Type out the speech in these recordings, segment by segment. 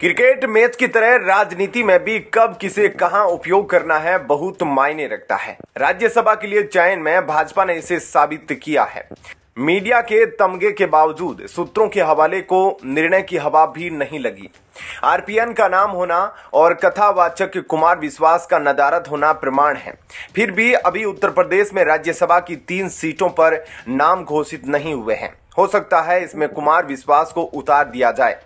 Cricket match की तरह राजनीति में भी कब किसे कहां उपयोग करना है बहुत मायने रखता है। राज्यसभा के लिए चयन में भाजपा ने इसे साबित किया है। मीडिया के तमगे के बावजूद सूत्रों के हवाले को निर्णय की हवा भी नहीं लगी। आरपीएन का नाम होना और कथावाचक कुमार विश्वास का नदारद होना प्रमाण है। फिर भी अभी उत्तर प्रदेश में राज्यसभा की 3 सीटों पर नाम घोषित नहीं हुए हैं। हो सकता है इसमें कुमार विश्वास को उतार दिया जाए।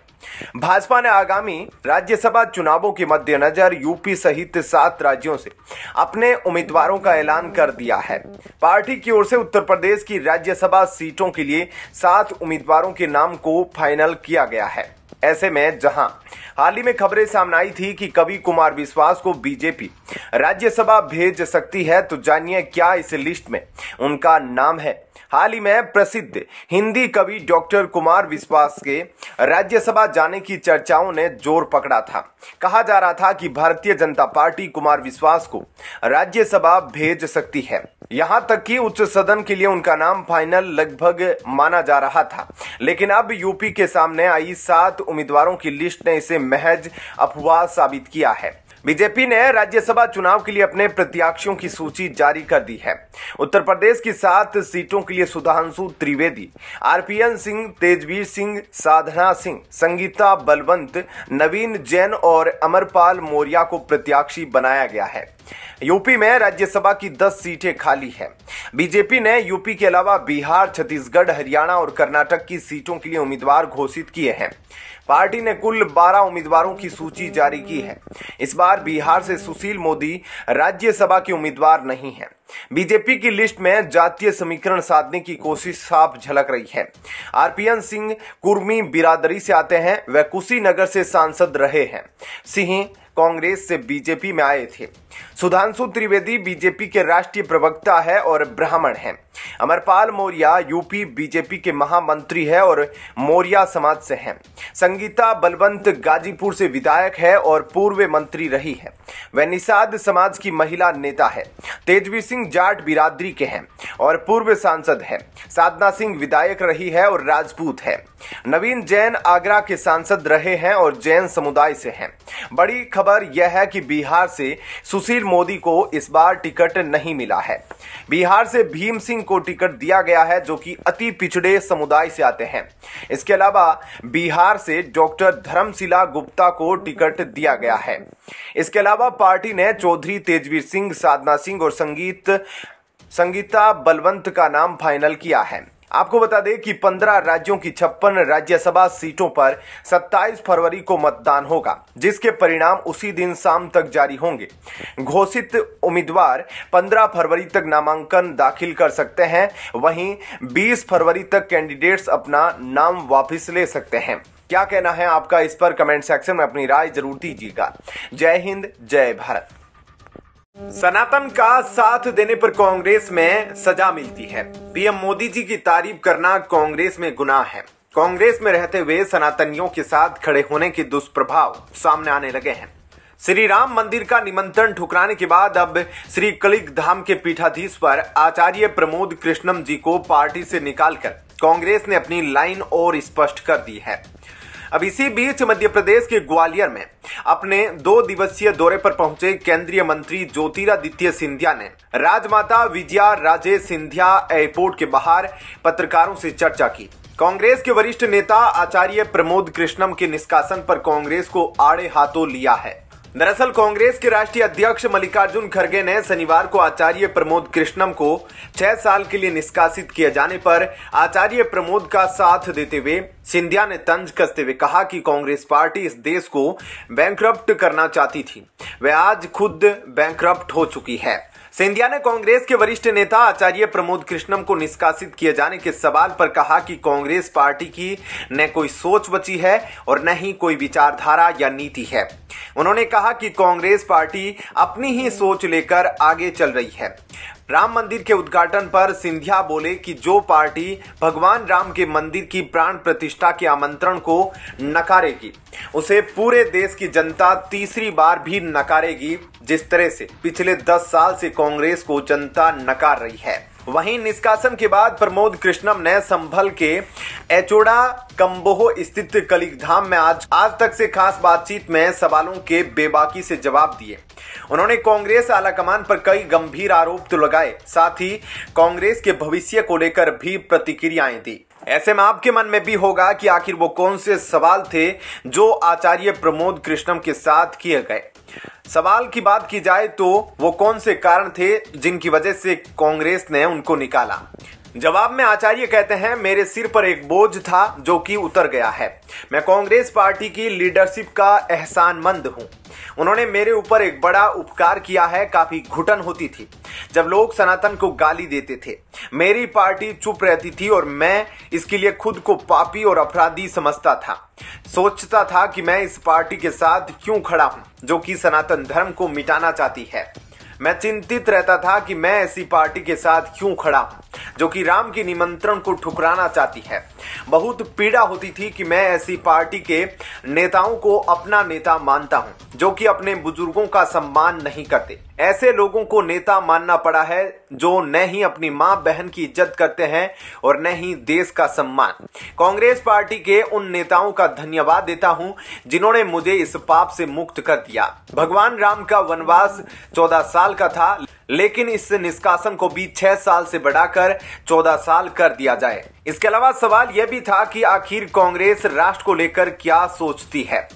भाजपा ने आगामी राज्यसभा चुनावों के मद्देनजर यूपी सहित 7 राज्यों से अपने उम्मीदवारों का ऐलान कर दिया है। पार्टी की ओर से उत्तर प्रदेश की राज्यसभा सीटों के लिए 7 उम्मीदवारों के नाम को फाइनल किया गया है। ऐसे में जहां हाल ही में खबरें सामने आई थी कि कवि कुमार विश्वास को बीजेपी राज्यसभा भेज सकती है, तो जानिए क्या इस लिस्ट में उनका नाम है। हाल ही में प्रसिद्ध हिंदी कवि डॉक्टर कुमार विश्वास के राज्यसभा जाने की चर्चाओं ने जोर पकड़ा था। कहा जा रहा था कि भारतीय जनता पार्टी कुमार विश्वास को राज्यसभा भेज सकती है। यहां तक कि उच्च सदन के लिए उनका नाम फाइनल लगभग माना जा रहा था, लेकिन अब यूपी के सामने आई 7 उम्मीदवारों की लिस्ट ने इसे महज अफवाह साबित किया है। बीजेपी ने राज्यसभा चुनाव के लिए अपने प्रत्याशियों की सूची जारी कर दी है। उत्तर प्रदेश की 7 सीटों के लिए सुधांशु त्रिवेदी, आरपीएन सिंह, तेजवीर सिंह, साधना सिंह, संगीता बलवंत, नवीन जैन और अमरपाल मौर्य को प्रत्याशी बनाया गया है। यूपी में राज्यसभा की 10 सीटें खाली है। बीजेपी ने यूपी के अलावा बिहार, छत्तीसगढ़, हरियाणा और कर्नाटक की सीटों के लिए उम्मीदवार घोषित किए हैं। पार्टी ने कुल 12 उम्मीदवारों की सूची जारी की है। इस बार बिहार से सुशील मोदी राज्यसभा के उम्मीदवार नहीं हैं। बीजेपी की लिस्ट में जातीय समीकरण साधने की कोशिश साफ झलक रही है। आरपीएन सिंह कुर्मी बिरादरी से आते हैं। वे कुशीनगर से सांसद रहे हैं। सिंह कांग्रेस से बीजेपी में आए थे। सुधांशु त्रिवेदी बीजेपी के राष्ट्रीय प्रवक्ता है और ब्राह्मण हैं। अमरपाल मौर्य यूपी बीजेपी के महामंत्री है और मौर्य समाज से हैं। संगीता बलवंत गाजीपुर से विधायक है और पूर्व मंत्री रही है। वह निषाद समाज की महिला नेता है। तेजवीर सिंह जाट बिरादरी के हैं और पूर्व सांसद है। साधना सिंह विधायक रही है और राजपूत है। नवीन जैन आगरा के सांसद रहे हैं और जैन समुदाय से हैं। बड़ी खबर यह है कि बिहार से सुशील मोदी को इस बार टिकट नहीं मिला है। बिहार से भीम सिंह को टिकट दिया गया है, जो कि अति पिछड़े समुदाय से आते हैं। इसके अलावा बिहार से डॉक्टर धर्मशिला गुप्ता को टिकट दिया गया है। इसके अलावा पार्टी ने चौधरी तेजवीर सिंह, साधना सिंह और संगीता बलवंत का नाम फाइनल किया है। आपको बता दें कि 15 राज्यों की 56 राज्यसभा सीटों पर 27 फरवरी को मतदान होगा, जिसके परिणाम उसी दिन शाम तक जारी होंगे। घोषित उम्मीदवार 15 फरवरी तक नामांकन दाखिल कर सकते हैं। वहीं 20 फरवरी तक कैंडिडेट्स अपना नाम वापस ले सकते हैं। क्या कहना है आपका इस पर कमेंट सेक्शन में अपनी राय जरूर दीजिएगा। जय हिंद, जय भारत। सनातन का साथ देने पर कांग्रेस में सजा मिलती है। पीएम मोदी जी की तारीफ करना कांग्रेस में गुनाह है। कांग्रेस में रहते हुए सनातनियों के साथ खड़े होने के दुष्प्रभाव सामने आने लगे हैं। श्री राम मंदिर का निमंत्रण ठुकराने के बाद अब श्री कलिक धाम के पीठाधीश पर आचार्य प्रमोद कृष्णम जी को पार्टी से निकालकर कांग्रेस ने अपनी लाइन और स्पष्ट कर दी है। अब इसी बीच मध्य प्रदेश के ग्वालियर में अपने 2 दिवसीय दौरे पर पहुंचे केंद्रीय मंत्री ज्योतिरादित्य सिंधिया ने राजमाता विजया राजे सिंधिया एयरपोर्ट के बाहर पत्रकारों से चर्चा की। कांग्रेस के वरिष्ठ नेता आचार्य प्रमोद कृष्णम के निष्कासन पर कांग्रेस को आड़े हाथों लिया है। दरअसल कांग्रेस के राष्ट्रीय अध्यक्ष मल्लिकार्जुन खड़गे ने शनिवार को आचार्य प्रमोद कृष्णम को 6 साल के लिए निष्कासित किए जाने पर आचार्य प्रमोद का साथ देते हुए सिंधिया ने तंज कसते हुए कहा कि कांग्रेस पार्टी इस देश को बैंकरप्ट करना चाहती थी। वह आज खुद बैंकरप्ट हो चुकी है। सिंधिया ने कांग्रेस के वरिष्ठ नेता आचार्य प्रमोद कृष्णम को निष्कासित किए जाने के सवाल पर कहा कि कांग्रेस पार्टी की न कोई सोच बची है और न ही कोई विचारधारा या नीति है। उन्होंने कहा कि कांग्रेस पार्टी अपनी ही सोच लेकर आगे चल रही है। राम मंदिर के उद्घाटन पर सिंधिया बोले कि जो पार्टी भगवान राम के मंदिर की प्राण प्रतिष्ठा के आमंत्रण को नकारेगी, उसे पूरे देश की जनता तीसरी बार भी नकारेगी, जिस तरह से पिछले 10 साल से कांग्रेस को जनता नकार रही है। वहीं निष्कासन के बाद प्रमोद कृष्णम ने संभल के एचोड़ा कंबोह स्थित कलिकधाम में आज तक से खास बातचीत में सवालों के बेबाकी से जवाब दिए। उन्होंने कांग्रेस आलाकमान पर कई गंभीर आरोप तो लगाए, साथ ही कांग्रेस के भविष्य को लेकर भी प्रतिक्रियाएं दी। ऐसे में आपके मन में भी होगा कि आखिर वो कौन से सवाल थे जो आचार्य प्रमोद कृष्णम के साथ किए गए। सवाल की बात की जाए तो वो कौन से कारण थे जिनकी वजह से कांग्रेस ने उनको निकाला। जवाब में आचार्य कहते हैं, मेरे सिर पर एक बोझ था जो कि उतर गया है। मैं कांग्रेस पार्टी की लीडरशिप का एहसानमंद हूं। उन्होंने मेरे ऊपर एक बड़ा उपकार किया है। काफी घुटन होती थी जब लोग सनातन को गाली देते थे। मेरी पार्टी चुप रहती थी और मैं इसके लिए खुद को पापी और अपराधी समझता था। सोचता था कि मैं इस पार्टी के साथ क्यों खड़ा हूं जो कि सनातन धर्म को मिटाना चाहती है। मैं चिंतित रहता था कि मैं ऐसी पार्टी के साथ क्यों खड़ा हूं जो कि राम के निमंत्रण को ठुकराना चाहती है। बहुत पीड़ा होती थी कि मैं ऐसी पार्टी के नेताओं को अपना नेता मानता हूं जो कि अपने बुजुर्गों का सम्मान नहीं करते। ऐसे लोगों को नेता मानना पड़ा है जो न ही अपनी मां बहन की इज्जत करते हैं और न ही देश का सम्मान। कांग्रेस पार्टी के उन नेताओं का धन्यवाद देता हूं जिन्होंने मुझे इस पाप से मुक्त कर दिया। भगवान राम का वनवास 14 साल का था, लेकिन इस निष्कासन को भी 6 साल से बढ़ाकर 14 साल कर दिया जाए। इसके अलावा सवाल यह भी था कि आखिर कांग्रेस राष्ट्र को लेकर क्या सोचती है।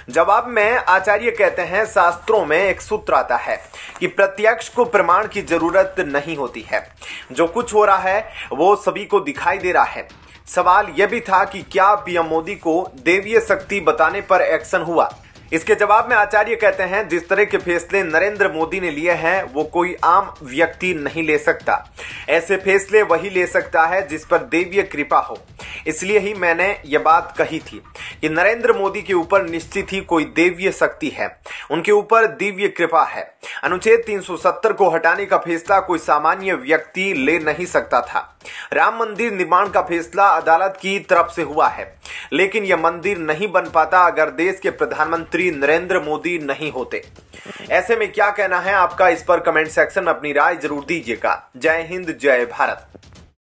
जवाब में आचार्य कहते हैं, शास्त्रों में एक सूत्र आता है कि प्रत्यक्ष को प्रमाण की जरूरत नहीं होती है। जो कुछ हो रहा है वो सभी को दिखाई दे रहा है। सवाल यह भी था कि क्या पीएम मोदी को देवीय शक्ति बताने पर एक्शन हुआ। इसके जवाब में आचार्य कहते हैं, जिस तरह के फैसले नरेंद्र मोदी ने लिए हैं वो कोई आम व्यक्ति नहीं ले सकता। ऐसे फैसले वही ले सकता है जिस पर देवीय कृपा हो। इसलिए ही मैंने ये बात कही थी कि नरेंद्र मोदी के ऊपर निश्चित ही कोई देवीय शक्ति है, उनके ऊपर दिव्य कृपा है। अनुच्छेद 370 को हटाने का फैसला कोई सामान्य व्यक्ति ले नहीं सकता था। राम मंदिर निर्माण का फैसला अदालत की तरफ से हुआ है, लेकिन यह मंदिर नहीं बन पाता अगर देश के प्रधानमंत्री नरेंद्र मोदी नहीं होते। ऐसे में क्या कहना है आपका, इस पर कमेंट सेक्शन में अपनी राय जरूर दीजिएगा। जय हिंद, जय भारत।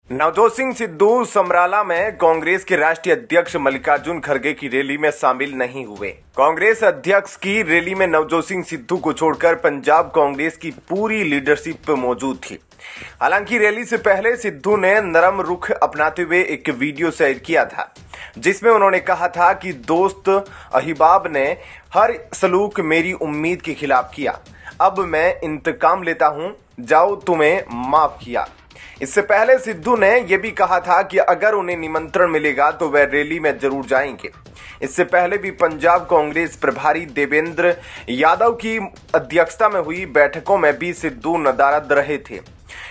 नवजोत सिंह सिद्धू समराला में कांग्रेस के राष्ट्रीय अध्यक्ष मल्लिकार्जुन खड़गे की रैली में शामिल नहीं हुए। कांग्रेस अध्यक्ष की रैली में नवजोत सिंह सिद्धू को छोड़कर पंजाब कांग्रेस की पूरी लीडरशिप मौजूद थी। हालांकि रैली से पहले सिद्धू ने नरम रुख अपनाते हुए एक वीडियो शेयर किया था, जिसमें उन्होंने कहा था कि दोस्त अहिबाब ने हर सलूक मेरी उम्मीद के खिलाफ किया। अब मैं इंतकाम लेता हूं, जाओ तुम्हें माफ किया। इससे पहले सिद्धू ने यह भी कहा था कि अगर उन्हें निमंत्रण मिलेगा तो वह रैली में जरूर जाएंगे। इससे पहले भी पंजाब कांग्रेस प्रभारी देवेंद्र यादव की अध्यक्षता में हुई बैठकों में भी सिद्धू नदारद रहे थे।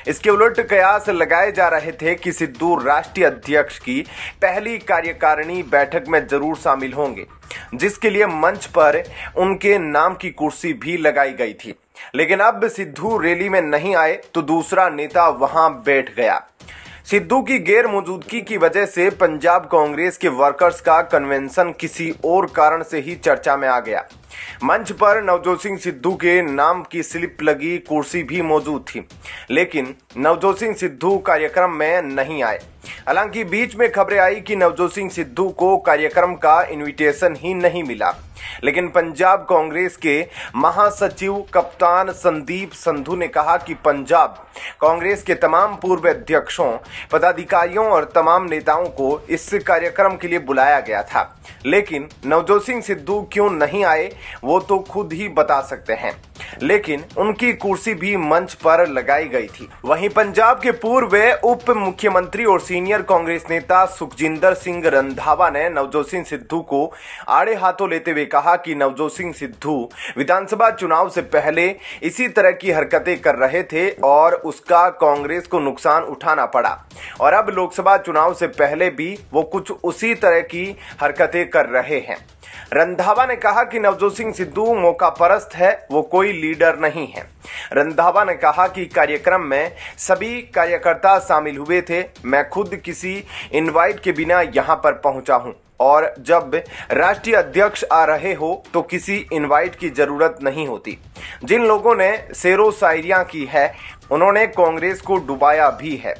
इसके उलट कयास लगाए जा रहे थे कि सिद्धू राष्ट्रीय अध्यक्ष की पहली कार्यकारिणी बैठक में जरूर शामिल होंगे, जिसके लिए मंच पर उनके नाम की कुर्सी भी लगाई गई थी। लेकिन अब सिद्धू रैली में नहीं आए तो दूसरा नेता वहां बैठ गया। सिद्धू की गैर मौजूदगी की वजह से पंजाब कांग्रेस के वर्कर्स का कन्वेंशन किसी और कारण से ही चर्चा में आ गया। मंच पर नवजोत सिंह सिद्धू के नाम की स्लिप लगी कुर्सी भी मौजूद थी, लेकिन नवजोत सिंह सिद्धू कार्यक्रम में नहीं आए। हालांकि बीच में खबरें आई कि नवजोत सिंह सिद्धू को कार्यक्रम का इनविटेशन ही नहीं मिला, लेकिन पंजाब कांग्रेस के महासचिव कप्तान संदीप संधू ने कहा कि पंजाब कांग्रेस के तमाम पूर्व अध्यक्षों, पदाधिकारियों और तमाम नेताओं को इस कार्यक्रम के लिए बुलाया गया था, लेकिन नवजोत सिंह सिद्धू क्यों नहीं आए वो तो खुद ही बता सकते हैं। लेकिन उनकी कुर्सी भी मंच पर लगाई गई थी। वहीं पंजाब के पूर्व उप मुख्यमंत्री और सीनियर कांग्रेस नेता सुखजिंदर सिंह रंधावा ने नवजोत सिंह सिद्धू को आड़े हाथों लेते हुए कहा कि नवजोत सिंह सिद्धू विधानसभा चुनाव से पहले इसी तरह की हरकतें कर रहे थे और उसका कांग्रेस को नुकसान उठाना पड़ा, और अब लोकसभा चुनाव से पहले भी वो कुछ उसी तरह की हरकतें कर रहे हैं। रंधावा ने कहा कि नवजोत सिंह सिद्धू मौका परस्त है, वो कोई लीडर नहीं है। रंधावा ने कहा कि कार्यक्रम में सभी कार्यकर्ता शामिल हुए थे, मैं खुद किसी इनवाइट के बिना यहां पर पहुंचा हूं। और जब राष्ट्रीय अध्यक्ष आ रहे हो तो किसी इनवाइट की जरूरत नहीं होती। जिन लोगों ने शेरो शायरियां की है उन्होंने कांग्रेस को डुबाया भी है।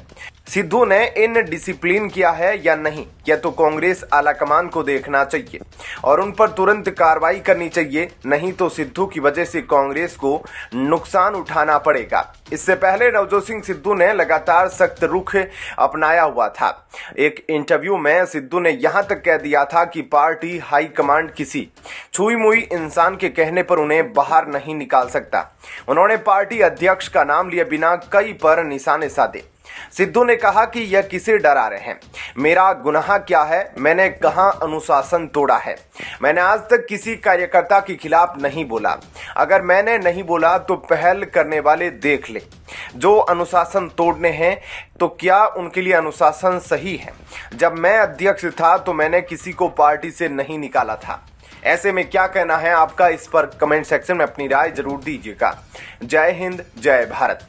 सिद्धू ने इन डिसिप्लिन किया है या नहीं, यह तो कांग्रेस आलाकमान को देखना चाहिए और उन पर तुरंत कार्रवाई करनी चाहिए, नहीं तो सिद्धू की वजह से कांग्रेस को नुकसान उठाना पड़ेगा। इससे पहले नवजोत सिंह सिद्धू ने लगातार सख्त रुख अपनाया हुआ था। एक इंटरव्यू में सिद्धू ने यहां तक कह दिया था कि पार्टी हाईकमांड किसी छुई मुई इंसान के कहने पर उन्हें बाहर नहीं निकाल सकता। उन्होंने पार्टी अध्यक्ष का नाम लिए बिना कई पर निशाने साधे। सिद्धू ने कहा कि यह किसे डरा रहे हैं, मेरा गुनाह क्या है, मैंने कहां अनुशासन तोड़ा है। मैंने आज तक किसी कार्यकर्ता के खिलाफ नहीं बोला। अगर मैंने नहीं बोला तो पहल करने वाले देख ले। जो अनुशासन तोड़ने हैं तो क्या उनके लिए अनुशासन सही है? जब मैं अध्यक्ष था तो मैंने किसी को पार्टी से नहीं निकाला था। ऐसे में क्या कहना है आपका, इस पर कमेंट सेक्शन में अपनी राय जरूर दीजिएगा। जय हिंद, जय भारत।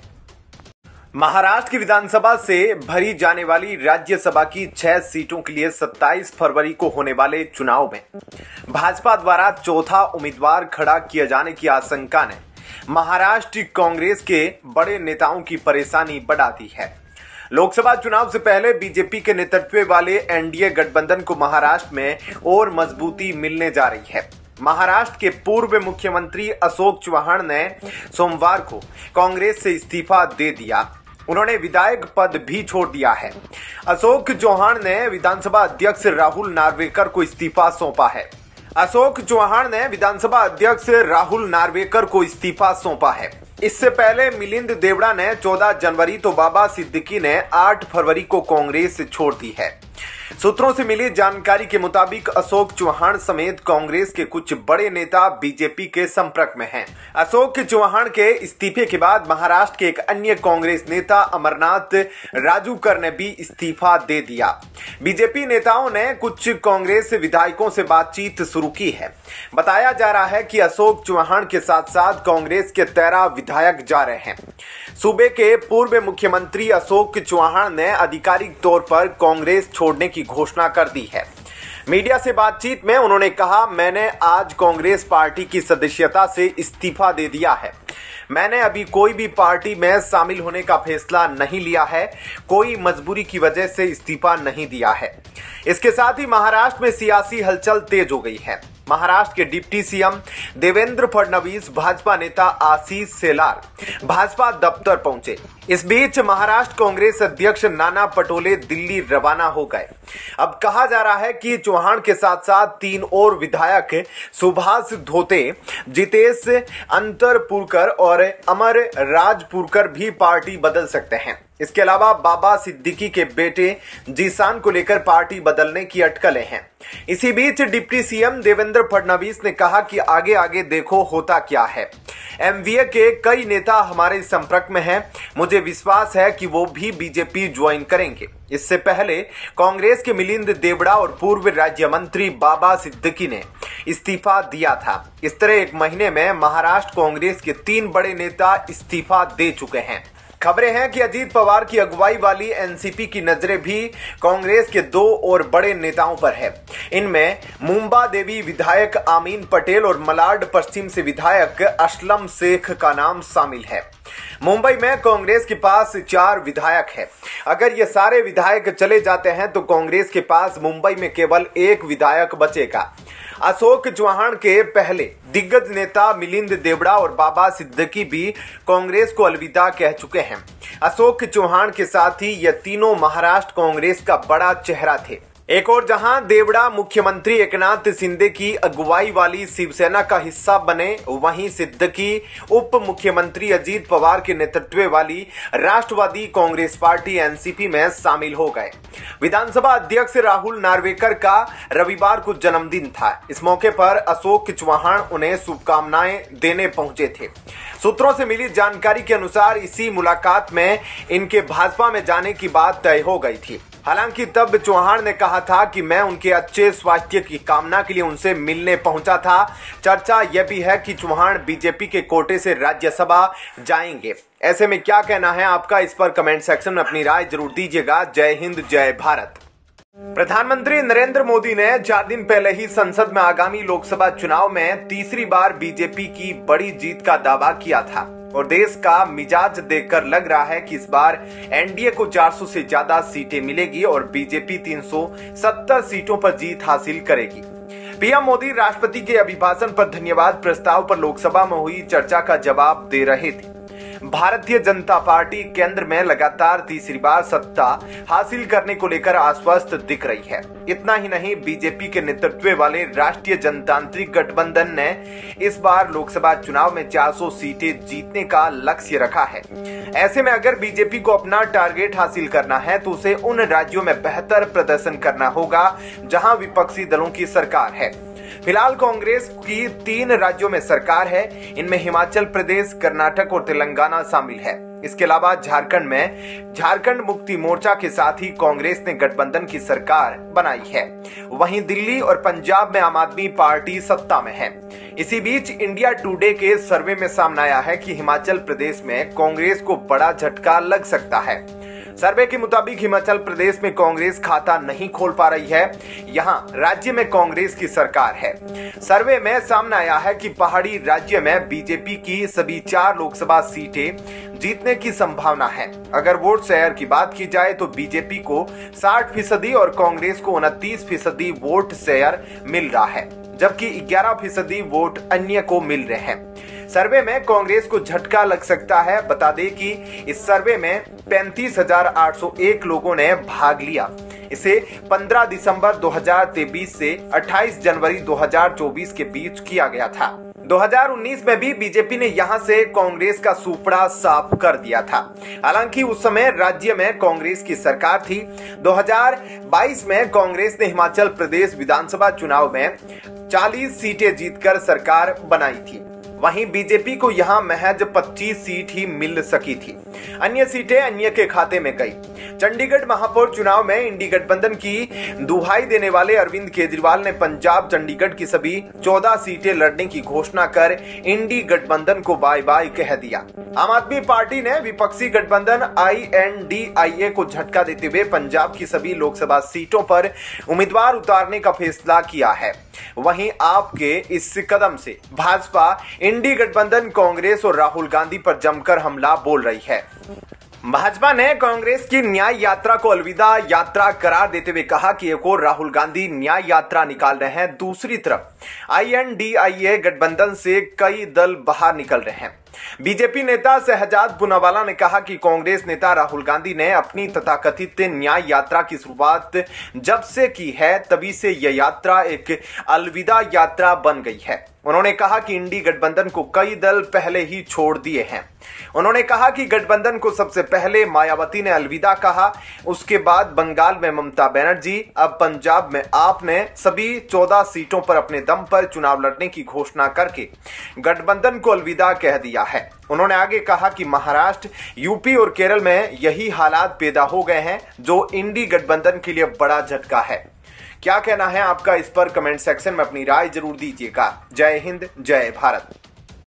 महाराष्ट्र की विधानसभा से भरी जाने वाली राज्यसभा की 6 सीटों के लिए 27 फरवरी को होने वाले चुनाव में भाजपा द्वारा चौथा उम्मीदवार खड़ा किए जाने की आशंका ने महाराष्ट्र कांग्रेस के बड़े नेताओं की परेशानी बढ़ा दी है। लोकसभा चुनाव से पहले बीजेपी के नेतृत्व वाले एनडीए गठबंधन को महाराष्ट्र में और मजबूती मिलने जा रही है। महाराष्ट्र के पूर्व मुख्यमंत्री अशोक चव्हाण ने सोमवार को कांग्रेस से इस्तीफा दे दिया। उन्होंने विधायक पद भी छोड़ दिया है। अशोक चव्हाण ने विधानसभा अध्यक्ष राहुल नार्वेकर को इस्तीफा सौंपा है। इससे पहले मिलिंद देवड़ा ने 14 जनवरी तो बाबा सिद्दीकी ने 8 फरवरी को कांग्रेस छोड़ दी है। सूत्रों से मिली जानकारी के मुताबिक अशोक चव्हाण समेत कांग्रेस के कुछ बड़े नेता बीजेपी के संपर्क में हैं। अशोक चव्हाण के इस्तीफे के बाद महाराष्ट्र के एक अन्य कांग्रेस नेता अमरनाथ राजूकर ने भी इस्तीफा दे दिया। बीजेपी नेताओं ने कुछ कांग्रेस विधायकों से बातचीत शुरू की है। बताया जा रहा है कि अशोक चव्हाण के साथ साथ कांग्रेस के 13 विधायक जा रहे हैं। सूबे के पूर्व मुख्यमंत्री अशोक चव्हाण ने आधिकारिक तौर पर कांग्रेस छोड़ने की घोषणा कर दी है। मीडिया से बातचीत में उन्होंने कहा, मैंने आज कांग्रेस पार्टी की सदस्यता से इस्तीफा दे दिया है। मैंने अभी कोई भी पार्टी में शामिल होने का फैसला नहीं लिया है, कोई मजबूरी की वजह से इस्तीफा नहीं दिया है। इसके साथ ही महाराष्ट्र में सियासी हलचल तेज हो गई है। महाराष्ट्र के डिप्टी सीएम देवेंद्र फडणवीस, भाजपा नेता आशीष शेलार भाजपा दफ्तर पहुंचे। इस बीच महाराष्ट्र कांग्रेस अध्यक्ष नाना पटोले दिल्ली रवाना हो गए। अब कहा जा रहा है कि चव्हाण के साथ साथ 3 और विधायक सुभाष धोते, जितेश अंतरपुरकर और अमर राजपुरकर भी पार्टी बदल सकते हैं। इसके अलावा बाबा सिद्दीकी के बेटे जीशान को लेकर पार्टी बदलने की अटकलें हैं। इसी बीच डिप्टी सीएम देवेंद्र फडणवीस ने कहा कि आगे आगे देखो होता क्या है। एमवीए के कई नेता हमारे संपर्क में हैं। मुझे विश्वास है कि वो भी बीजेपी ज्वाइन करेंगे। इससे पहले कांग्रेस के मिलिंद देवड़ा और पूर्व राज्य मंत्री बाबा सिद्दीकी ने इस्तीफा दिया था। इस तरह एक महीने में महाराष्ट्र कांग्रेस के 3 बड़े नेता इस्तीफा दे चुके हैं। खबरें हैं कि अजीत पवार की अगुवाई वाली एनसीपी की नजरें भी कांग्रेस के 2 और बड़े नेताओं पर है। इनमें मुंबा देवी विधायक आमीन पटेल और मलाड पश्चिम से विधायक असलम शेख का नाम शामिल है। मुंबई में कांग्रेस के पास 4 विधायक है। अगर ये सारे विधायक चले जाते हैं तो कांग्रेस के पास मुंबई में केवल 1 विधायक बचेगा। अशोक चव्हाण के पहले दिग्गज नेता मिलिंद देवड़ा और बाबा सिद्दीकी भी कांग्रेस को अलविदा कह चुके हैं। अशोक चव्हाण के साथ ही ये तीनों महाराष्ट्र कांग्रेस का बड़ा चेहरा थे। एक और जहां देवड़ा मुख्यमंत्री एकनाथ शिंदे की अगुवाई वाली शिवसेना का हिस्सा बने, वहीं सिद्दीकी उप मुख्यमंत्री अजीत पवार के नेतृत्व वाली राष्ट्रवादी कांग्रेस पार्टी एनसीपी में शामिल हो गए। विधानसभा अध्यक्ष राहुल नार्वेकर का रविवार को जन्मदिन था। इस मौके पर अशोक चव्हाण उन्हें शुभकामनाएं देने पहुंचे थे। सूत्रों से मिली जानकारी के अनुसार इसी मुलाकात में इनके भाजपा में जाने की बात तय हो गई थी। हालांकि तब चव्हाण ने कहा था कि मैं उनके अच्छे स्वास्थ्य की कामना के लिए उनसे मिलने पहुंचा था। चर्चा यह भी है कि चव्हाण बीजेपी के कोटे से राज्यसभा जाएंगे। ऐसे में क्या कहना है आपका, इस पर कमेंट सेक्शन में अपनी राय जरूर दीजिएगा। जय हिंद, जय भारत। प्रधानमंत्री नरेंद्र मोदी ने 4 दिन पहले ही संसद में आगामी लोकसभा चुनाव में तीसरी बार बीजेपी की बड़ी जीत का दावा किया था और देश का मिजाज देखकर लग रहा है कि इस बार एनडीए को 400 से ज्यादा सीटें मिलेगी और बीजेपी 370 सीटों पर जीत हासिल करेगी। पीएम मोदी राष्ट्रपति के अभिभाषण पर धन्यवाद प्रस्ताव पर लोकसभा में हुई चर्चा का जवाब दे रहे थे। भारतीय जनता पार्टी केंद्र में लगातार तीसरी बार सत्ता हासिल करने को लेकर आश्वस्त दिख रही है। इतना ही नहीं, बीजेपी के नेतृत्व वाले राष्ट्रीय जनतांत्रिक गठबंधन ने इस बार लोकसभा चुनाव में 400 सीटें जीतने का लक्ष्य रखा है। ऐसे में अगर बीजेपी को अपना टारगेट हासिल करना है तो उसे उन राज्यों में बेहतर प्रदर्शन करना होगा जहां विपक्षी दलों की सरकार है। फिलहाल कांग्रेस की 3 राज्यों में सरकार है। इनमें हिमाचल प्रदेश, कर्नाटक और तेलंगाना शामिल है। इसके अलावा झारखंड में झारखंड मुक्ति मोर्चा के साथ ही कांग्रेस ने गठबंधन की सरकार बनाई है। वहीं दिल्ली और पंजाब में आम आदमी पार्टी सत्ता में है। इसी बीच इंडिया टुडे के सर्वे में सामने आया है कि हिमाचल प्रदेश में कांग्रेस को बड़ा झटका लग सकता है। सर्वे के मुताबिक हिमाचल प्रदेश में कांग्रेस खाता नहीं खोल पा रही है। यहां राज्य में कांग्रेस की सरकार है। सर्वे में सामने आया है कि पहाड़ी राज्य में बीजेपी की सभी 4 लोकसभा सीटें जीतने की संभावना है। अगर वोट शेयर की बात की जाए तो बीजेपी को 60% और कांग्रेस को 29% वोट शेयर मिल रहा है, जबकि 11% वोट अन्य को मिल रहे हैं। सर्वे में कांग्रेस को झटका लग सकता है। बता दें कि इस सर्वे में 35,801 लोगों ने भाग लिया। इसे 15 दिसंबर 2023 से 28 जनवरी 2024 के बीच किया गया था। 2019 में भी बीजेपी ने यहां से कांग्रेस का सुपड़ा साफ कर दिया था। हालांकि उस समय राज्य में कांग्रेस की सरकार थी। 2022 में कांग्रेस ने हिमाचल प्रदेश विधानसभा चुनाव में 40 सीटें जीतकर सरकार बनाई थी। वहीं बीजेपी को यहां महज 25 सीट ही मिल सकी थी। अन्य सीटें अन्य के खाते में गई। चंडीगढ़ महापौर चुनाव में इंडी गठबंधन की दुहाई देने वाले अरविंद केजरीवाल ने पंजाब चंडीगढ़ की सभी 14 सीटें लड़ने की घोषणा कर इंडी गठबंधन को बाय बाय कह दिया। आम आदमी पार्टी ने विपक्षी गठबंधन INDIA को झटका देते हुए पंजाब की सभी लोकसभा सीटों पर उम्मीदवार उतारने का फैसला किया है। वहीं आपके इस कदम से भाजपा इंडी गठबंधन, कांग्रेस और राहुल गांधी पर जमकर हमला बोल रही है। भाजपा ने कांग्रेस की न्याय यात्रा को अलविदा यात्रा करार देते हुए कहा कि एक और राहुल गांधी न्याय यात्रा निकाल रहे हैं, दूसरी तरफ INDIA गठबंधन से कई दल बाहर निकल रहे हैं। बीजेपी नेता शहजाद पूनावाला ने कहा कि कांग्रेस नेता राहुल गांधी ने अपनी तथाकथित न्याय यात्रा की शुरुआत जब से की है तभी से यह यात्रा एक अलविदा यात्रा बन गई है। उन्होंने कहा कि इंडी गठबंधन को कई दल पहले ही छोड़ दिए हैं। उन्होंने कहा कि गठबंधन को सबसे पहले मायावती ने अलविदा कहा, उसके बाद बंगाल में ममता बनर्जी, अब पंजाब में आपने सभी 14 सीटों पर अपने दम पर चुनाव लड़ने की घोषणा करके गठबंधन को अलविदा कह दिया है। उन्होंने आगे कहा कि महाराष्ट्र, यूपी और केरल में यही हालात पैदा हो गए हैं जो इंडी गठबंधन के लिए बड़ा झटका है। क्या कहना है आपका इस पर कमेंट सेक्शन में अपनी राय जरूर दीजिएगा। जय हिंद, जय भारत।